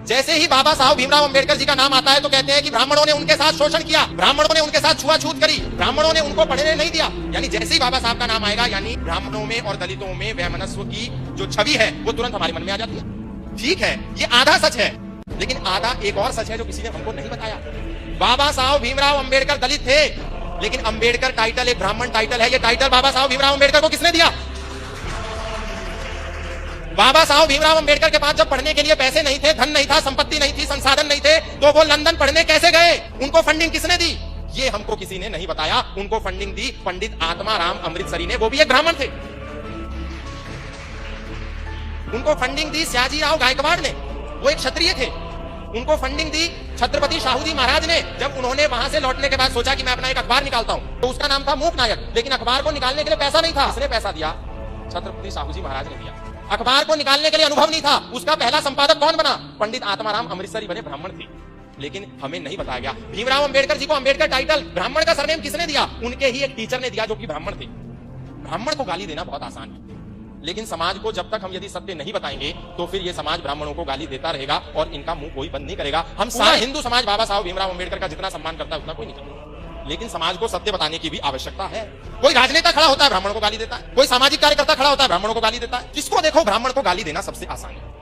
जैसे ही बाबा साहब भीमराव अंबेडकर जी का नाम आता है तो कहते हैं कि ब्राह्मणों ने उनके साथ शोषण किया, ब्राह्मणों ने उनके साथ छुआछूत करी, ब्राह्मणों ने उनको पढ़ने नहीं दिया। यानी जैसे ही बाबा साहब का नाम आएगा यानी ब्राह्मणों में और दलितों में वैमनस्व की जो छवि है वो तुरंत हमारे मन में आ जाती है। ठीक है, ये आधा सच है, लेकिन आधा एक और सच है जो किसी ने हमको नहीं बताया। बाबा साहब भीमराव अंबेडकर दलित थे, लेकिन अंबेडकर टाइटल एक ब्राह्मण टाइटल है। ये टाइटल बाबा साहब भीमराव अंबेडकर को किसने दिया? बाबा साहब भीमराव अंबेडकर के पास जब पढ़ने के लिए पैसे नहीं थे, धन नहीं था, संपत्ति नहीं थी, संसाधन नहीं थे, तो वो लंदन पढ़ने कैसे गए? उनको फंडिंग किसने दी? ये हमको किसी ने नहीं बताया। उनको फंडिंग दी पंडित आत्माराम अमृतसरी ने, वो भी एक ब्राह्मण थे। उनको फंडिंग दी सयाजीराव गायकवाड़ ने, वो एक क्षत्रिय थे। उनको फंडिंग दी छत्रपति शाहू जी महाराज ने, जब उन्होंने वहां से लौटने के बाद सोचा कि मैं अपना एक अखबार निकालता हूं, तो उसका नाम था मूक नायक। लेकिन अखबार को निकालने के लिए पैसा नहीं था। किसने पैसा दिया? छत्रपति शाहू जी महाराज ने दिया। अखबार को निकालने के लिए अनुभव नहीं था। उसका पहला संपादक कौन बना? पंडित आत्माराम अमृतसरी बने, ब्राह्मण थे। लेकिन हमें नहीं बताया गया भीमराव अंबेडकर जी को अंबेडकर टाइटल, ब्राह्मण का सरनेम किसने दिया? उनके ही एक टीचर ने दिया जो कि ब्राह्मण थे। ब्राह्मण को गाली देना बहुत आसान है, लेकिन समाज को जब तक हम यदि सत्य नहीं बताएंगे तो फिर ये समाज ब्राह्मणों को गाली देता रहेगा और इनका मुंह कोई बंद नहीं करेगा। हम सारा हिंदू समाज बाबा साहब भीमराव अंबेडकर का जितना सम्मान करता है उतना कोई नहीं करता, लेकिन समाज को सत्य बताने की भी आवश्यकता है। कोई राजनेता खड़ा होता है ब्राह्मणों को गाली देता है, कोई सामाजिक कार्यकर्ता खड़ा होता है ब्राह्मणों को गाली देता है। जिसको देखो ब्राह्मण को गाली देना सबसे आसान है।